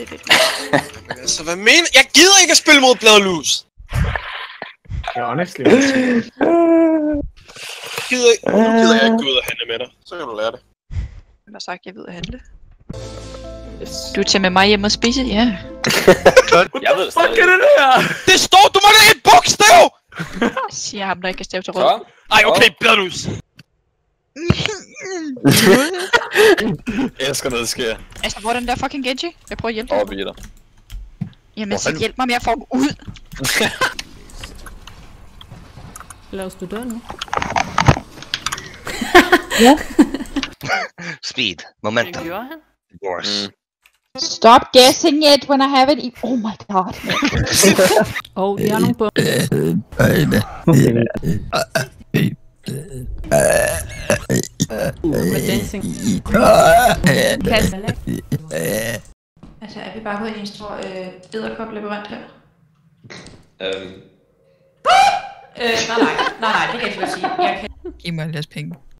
det er lidt Men altså, hvad mener? Jeg gider ikke at spille mod bladlus! Ja, honestly. Nu gider jeg ikke gå ud og handle med dig. Så kan du lære det. Hvem har sagt, jeg ved at handle? Du tager med mig hjem og spise? Ja. Jeg ved det stadig. Fuck er det der? Det står, du må da et bogstav! Siger ham, der ikke kan stave til rød. Så. Ej, okay, bladlus. Jeg elsker noget, der sker. Altså, hvor er den der fucking Genji? Jeg prøver at hjælpe dig. Over i dig. Jamen, så hjælp mig med at få dem ud. Lås du døren nu? Ja. Speed. Hvad Momentum. gjorde han? Force. Stop guessing it when I have it. Oh my god. De har nogle bummer. Med dancing. Altså, er vi bare gået i en stor edderkop-labyrint her? Nej, det kan jeg ikke sige. Jeg kan... Giv mig lidt penge.